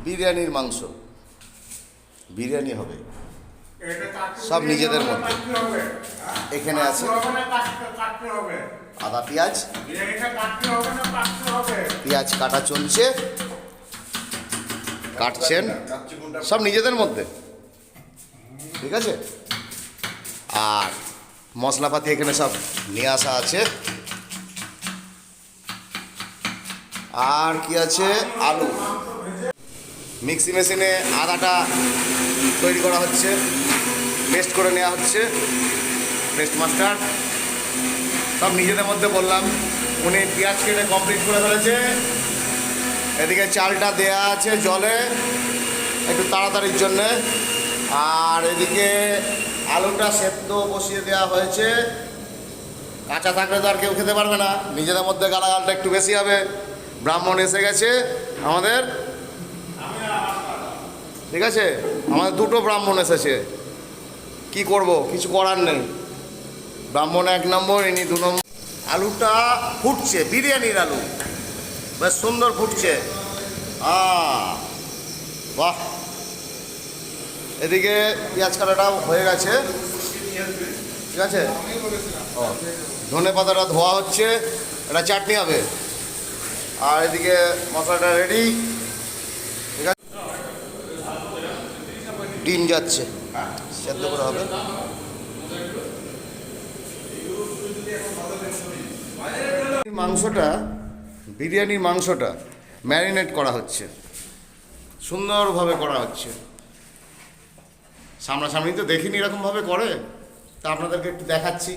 বিরিয়ানির মাংস, বিরিয়ানি হবে সব নিজেদের মধ্যে। এখানে আছে আদা পেঁয়াজ, পেঁয়াজ কাটা চলছে, কাটছেন সব নিজেদের মধ্যে, ঠিক আছে। আর মশলাপাতি এখানে সব নিয়ে আসা আছে। আর কি আছে, আলু মিক্সি মেশিনে আদাটা তৈরি করা হচ্ছে, পেস্ট করে নেওয়া হচ্ছে, পেস্ট মাস্টার সব নিজেদের মধ্যে বললাম। উনি পেঁয়াজ কেটে কমপ্লিট করে ফেলেছে। এদিকে চালটা দেয়া আছে জলে একটু তাড়াতাড়ির জন্যে, আর এদিকে আলুটা সেদ্ধ বসিয়ে দেওয়া হয়েছে। কাঁচা থাকলে তো আর কেউ খেতে পারবে না, নিজেদের মধ্যে গালাগালটা একটু বেশি হবে। ব্রাহ্মণ এসে গেছে আমাদের, ঠিক আছে, আমাদের দুটো ব্রাহ্মণ এসেছে, কি করব, কিছু করার নেই। ব্রাহ্মণ 1 নম্বর, ইনি 2 নম্বর। আলুটা ফুটছে, বিরিয়ানির আলু বেশ সুন্দর ফুটছে। বাহ, এদিকে পেঁয়াজ কাটাটাও হয়ে গেছে, ঠিক আছে। ধনে পাতাটা ধোয়া হচ্ছে, এটা চাটনি হবে। আর এদিকে মশলাটা রেডি, ঠিক আছে। ডিম যাচ্ছে, সেদ্ধ করে হবে। মাংসটা, বিরিয়ানির মাংসটা ম্যারিনেট করা হচ্ছে, সুন্দরভাবে করা হচ্ছে। সামনাসামনি তো দেখিনি এরকমভাবে করে, তা আপনাদেরকে একটু দেখাচ্ছি,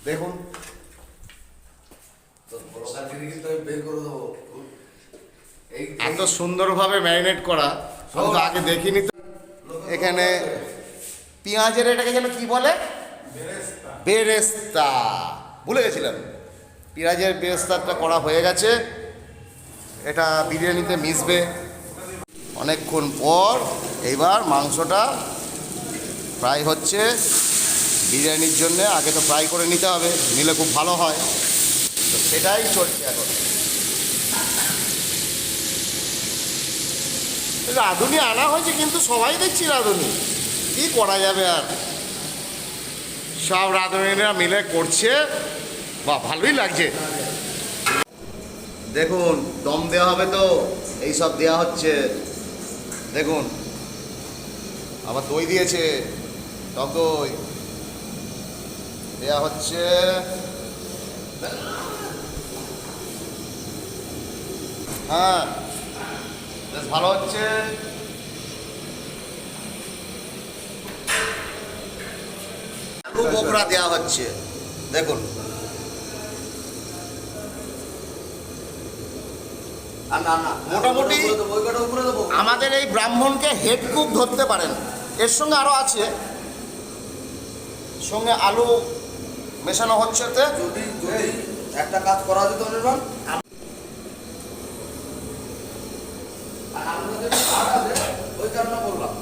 দেখুন। এত সুন্দরভাবে ম্যারিনেট করা আমি তো আগে দেখিনি। তো এখানে পেঁয়াজের এটাকে যেন কি বলে, বেরেস্তা, ভুলে গেছিলাম। পেঁয়াজের বেরেস্তাটা করা হয়ে গেছে, এটা বিরিয়ানিতে মিশবে অনেকক্ষণ পর। এইবার মাংসটা ফ্রাই হচ্ছে বিরিয়ানির জন্যে। আগে তো ফ্রাই করে নিতে হবে, নিলে খুব ভালো হয়, তো সেটাই চলছে এখন। রাঁধুনি আনা হয়েছে, কিন্তু সবাই দেখছি রাঁধুনি, কি করা যাবে আর, সব রাঁধুনিরা মিলে করছে। বা ভালোই লাগছে। দেখুন দম দেওয়া হবে তো, এই সব দেওয়া হচ্ছে, দেখুন। আবার দই দিয়েছে, টক দই দেওয়া হচ্ছে। হ্যাঁ, বেশ ভালো হচ্ছে। আলু বোকরা দেওয়া হচ্ছে, দেখুন। মোটামুটি আমাদের এই ব্রাহ্মণকে হেড কুক ধরতে পারেন। এর সঙ্গে আরো আছে, সঙ্গে আলু মেশানো হচ্ছে। যদি একটা কাজ করা যেত অনির্বাণ,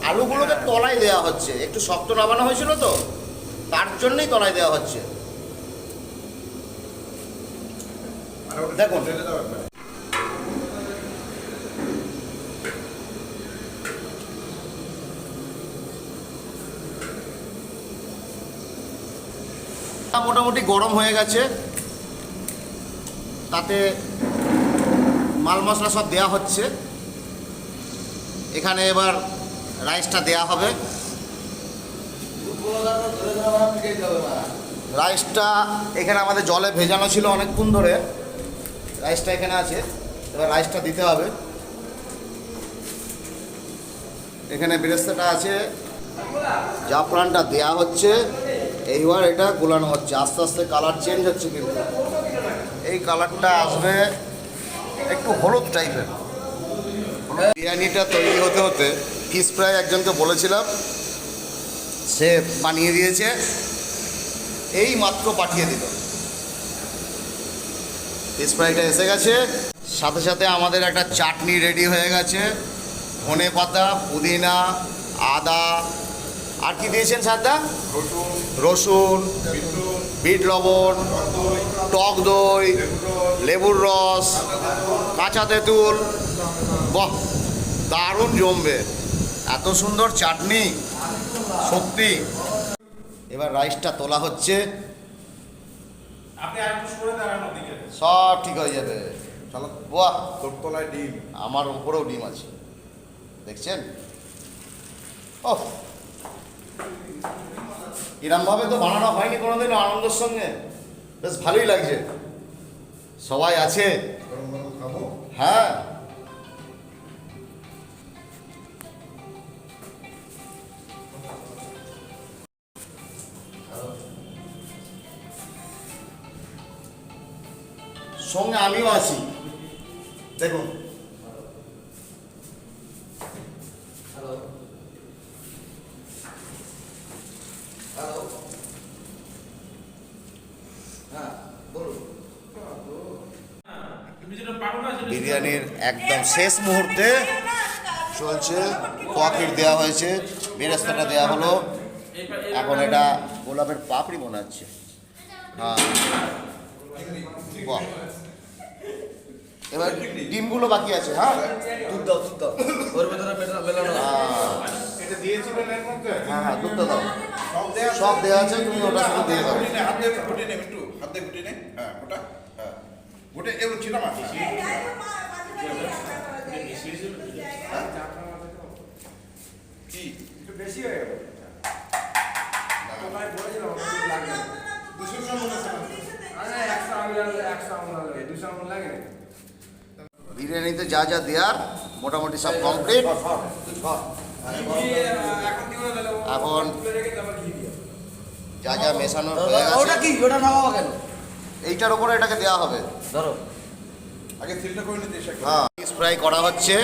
আলুগুলোকে তলায় দেওয়া হচ্ছে, একটু শক্ত নামানো হয়েছিল তো, তার জন্যই তলায় দেওয়া হচ্ছে। দেখুন মোটামুটি গরম হয়ে গেছে, তাতে মাল মশলা সব দেওয়া হচ্ছে। এখানে এবার রাইসটা দেওয়া হবে। রাইসটা এখানে আমাদের জলে ভেজানো ছিল অনেকক্ষণ ধরে, রাইসটা এখানে আছে, এবার রাইসটা দিতে হবে। এখানে বেরেস্তাটা আছে, জাফরানটা দেওয়া হচ্ছে। এইবার এটা গোলানো হচ্ছে, আস্তে আস্তে কালার চেঞ্জ হচ্ছে, কিন্তু এই কালারটা আসবে একটু হলুদ টাইপের। বিরিয়ানিটা তৈরি হতে হতে ফিশ ফ্রাই একজনকে বলেছিলাম, সে বানিয়ে দিয়েছে, এই মাত্র পাঠিয়ে দিল। ফিশ ফ্রাইটা এসে গেছে, সাথে সাথে আমাদের একটা চাটনি রেডি হয়ে গেছে। ধনে পাতা, পুদিনা, আদা, আর কি দিয়েছেন সাদা? রসুন, বিট লবণ, টক দই, লেবুর রস, কাঁচা তেঁতুল। বাহ, দারুণ জমবে, এত সুন্দর চাটনি সত্যি। এবার রাইসটা তোলা হচ্ছে, সব ঠিক হয়ে যাবে। চলো, বাহ, তোর তলায় ডিম, আমার উপরেও ডিম আছে, দেখছেন? ও, এরমভাবে তো বানানো হয়নি কোনোদিন আনন্দের সঙ্গে, বেশ ভালোই লাগছে। সবাই আছে, গরম গরম খাবো। হ্যাঁ। সঙ্গে আমিও আছি, দেখুন। বিরিয়ানির একদম শেষ মুহূর্তে চলছে, কোয়াকির দেওয়া হয়েছে, বেরেস্তাটা দেওয়া হলো, এখন এটা গোলাপের পাপড়ি মনে হচ্ছে। হ্যাঁ, বাহ। এবার ডিমগুলো বাকি আছে। হ্যাঁ, দুধ দাও, দুধ দাও। ওর ভেতরে মেলানো। এটা দিয়েছিলেন এর মধ্যে? হ্যাঁ হ্যাঁ, দুধটা দাও, সব দেওয়া আছে, তুমি ওটা শুধু দিয়ে দাও। হাত দিয়ে ফুটে নে একটু, হাত দিয়ে ফুটে নে। হ্যাঁ, ওটা, হ্যাঁ ওটা এবার ছিল না। কি একটু বেশি হয়ে গেল? বিরিয়ানিতে যা যা দেওয়ার মোটামুটি সব কমপ্লিট। এখন যা যা মেশানোর হয়ে গেছে, ওটা নামাবো কেন? এইটার উপরে এটাকে দেওয়া হবে। ধরো, আগে তেলটা করে নিতে এসে। হ্যাঁ, ফিশ ফ্রাই করা হচ্ছে।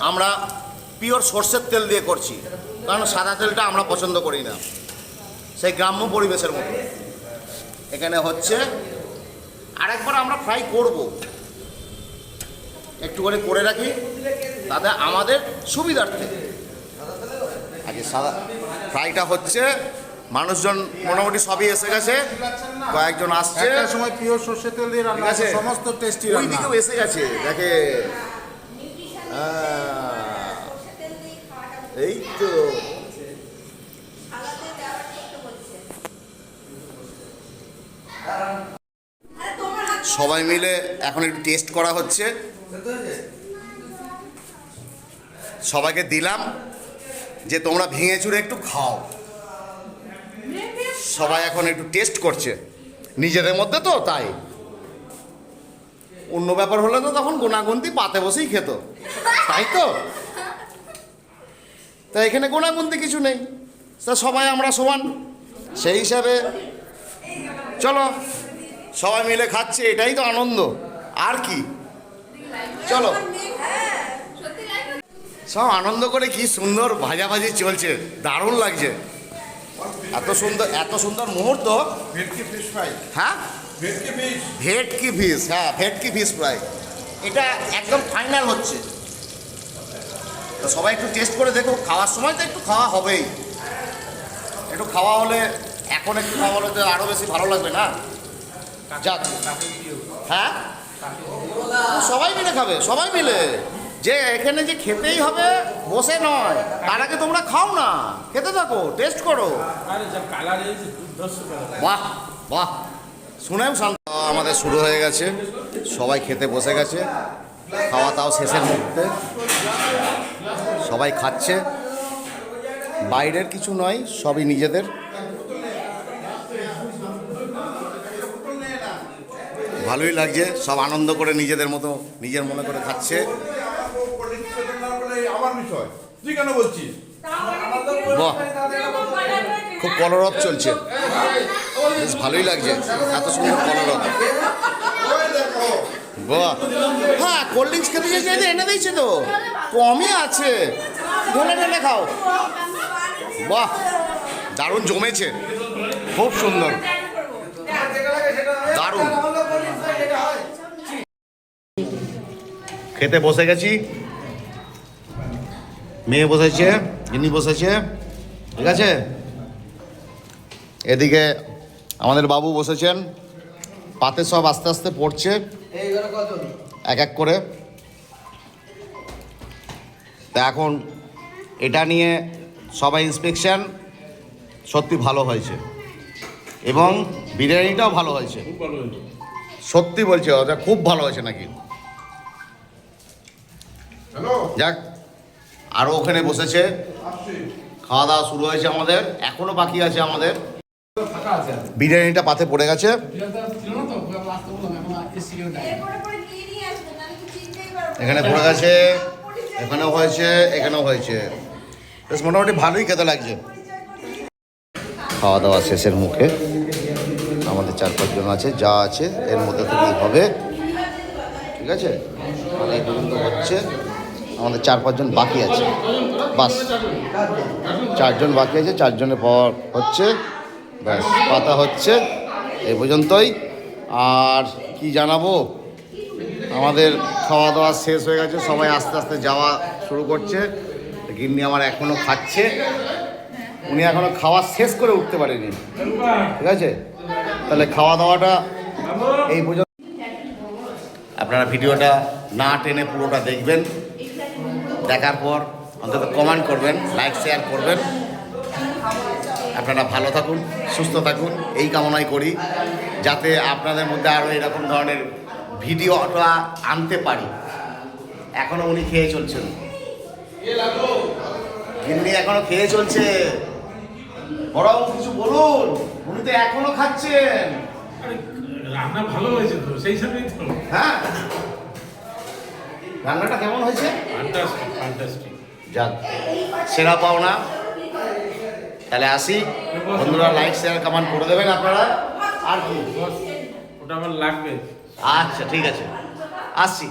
আমরা পিওর সর্ষের তেল দিয়ে করছি, কারণ সাদা তেলটা আমরা পছন্দ করি না, সেই গ্রাম্য পরিবেশের মতো। এখানে হচ্ছে আরেকবার আমরা ফ্রাই করব, একটু করে রাখি, তাতে আমাদের সুবিধার্থে। আগে সাদা ফ্রাইটা হচ্ছে, মানুষজন মোটামুটি সবই এসে গেছে, কয়েকজন আসছে। একটা সময় পিওর সরষের তেল দিয়ে রান্না ঠিক আছে, আছে, সমস্ত টেস্টি ওই রান্না। দিকেও এসে গেছে, দেখে। এই তো সবাই মিলে এখন একটু টেস্ট করা হচ্ছে, সবাইকে দিলাম যে তোমরা ভেঙে চুরে একটু খাও। সবাই এখন একটু টেস্ট করছে নিজেদের মধ্যে, তো তাই। অন্য ব্যাপার হলে তো তখন গোনাগুনতি পাতে বসেই খেত, তাই তো। তা এখানে গোনাগুনতি কিছু নেই, তা সবাই আমরা সমান, সেই হিসাবে চলো সবাই মিলে খাচ্ছে, এটাই তো আনন্দ, আর কি। চলো, সব আনন্দ করে কি সুন্দর ভাজাভাজি চলছে, দারুণ লাগছে। এত সুন্দর মুহূর্ত। ভেটকি ফিশ ফ্রাই। হ্যাঁ, ভেটকি ফিশ। ভেটকি ফিশ, হ্যাঁ ভেটকি ফিশ ফ্রাই, এটা একদম ফাইনাল হচ্ছে। তো সবাই একটু টেস্ট করে দেখো, খাওয়ার সময় তো একটু খাওয়া হবেই, একটু খাওয়া হলে, এখন একটু খাওয়া হলে তো আরও বেশি ভালো লাগবে না। যাক, হ্যাঁ সবাই মিলে খাবে, সবাই মিলে, যে এখানে যে খেতেই হবে বসে নয়, তার আগে তোমরা খাও না, খেতে থাকো, টেস্ট করো। বাহ বাহ, শুনেও শান্ত। আমাদের শুরু হয়ে গেছে, সবাই খেতে বসে গেছে, খাওয়া তাও শেষের মুহূর্তে, সবাই খাচ্ছে, বাইরের কিছু নয়, সবই নিজেদের। ভালোই লাগছে, সব আনন্দ করে নিজেদের মতো নিজের মনে করে খাচ্ছে। আমার বিষয় তুই কেন বলছিস? বাহ, খুব কলরব চলছে, বেশ ভালোই লাগছে, এত সুন্দর কলরব। বাহ, হ্যাঁ কোল্ড ড্রিঙ্কস খেতে চাইতে এনে দিয়েছে তো, কমই আছে, ঢেলে ঢেলে খাও। বাহ, দারুণ জমেছে, খুব সুন্দর, দারুণ। খেতে বসে গেছি, মেয়ে বসেছে, ইনি বসেছে, ঠিক আছে। এদিকে আমাদের বাবু বসেছেন, পাতে সব আস্তে আস্তে পড়ছে এক এক করে। তা এখন এটা নিয়ে সবাই ইন্সপেকশন, সত্যি ভালো হয়েছে এবং বিরিয়ানিটাও ভালো হয়েছে, সত্যি বলছে ওটা খুব ভালো হয়েছে নাকি। যাক, আরও ওখানে বসেছে, খাওয়া দাওয়া শুরু হয়েছে আমাদের, এখনো বাকি আছে আমাদের। বিরিয়ানিটা পাতে পড়ে গেছে, এখানে পড়ে গেছে, এখানেও হয়েছে, এখানেও হয়েছে, বেশ মোটামুটি ভালোই খেতে লাগছে। খাওয়া দাওয়া শেষের মুখে আমাদের 4-5 জন আছে, যা আছে এর মধ্যে থেকেই হবে, ঠিক আছে। এই পর্যন্ত হচ্ছে, আমাদের 4-5 জন বাকি আছে, বাস 4 জন বাকি আছে, 4 জনের পর হচ্ছে, ব্যাস পাতা হচ্ছে, এই পর্যন্তই। আর কি জানাবো, আমাদের খাওয়া দাওয়া শেষ হয়ে গেছে, সবাই আস্তে আস্তে যাওয়া শুরু করছে। গিন্নি আমার এখনও খাচ্ছে, উনি এখনও খাওয়া শেষ করে উঠতে পারেনি, ঠিক আছে। তাহলে খাওয়া দাওয়াটা এই পর্যন্ত। আপনারা ভিডিওটা না টেনে পুরোটা দেখবেন, দেখার পর অন্তত কমেন্ট করবেন, লাইক শেয়ার করবেন। আপনারা ভালো থাকুন, সুস্থ থাকুন, এই কামনাই করি, যাতে আপনাদের মধ্যে আরও এরকম ধরনের ভিডিওটা আনতে পারি। এখনও উনি খেয়ে চলছেন, গিন্নি এখনো খেয়ে চলছে, বরং কিছু বলুন, উনি তো এখনো খাচ্ছেন। রান্না ভালো হয়েছে তো, সেই হিসাবেই তো। হ্যাঁ, রান্নাটা কেমন হয়েছে? ফ্যান্টাস্টিক। যাক, সেরা পাওনা। তাহলে আসি, বন্ধুরা লাইক শেয়ার কমেন্ট করে দেবেন আপনারা। আর কি ওটা আমার লাগবে। আচ্ছা, ঠিক আছে, আসছি।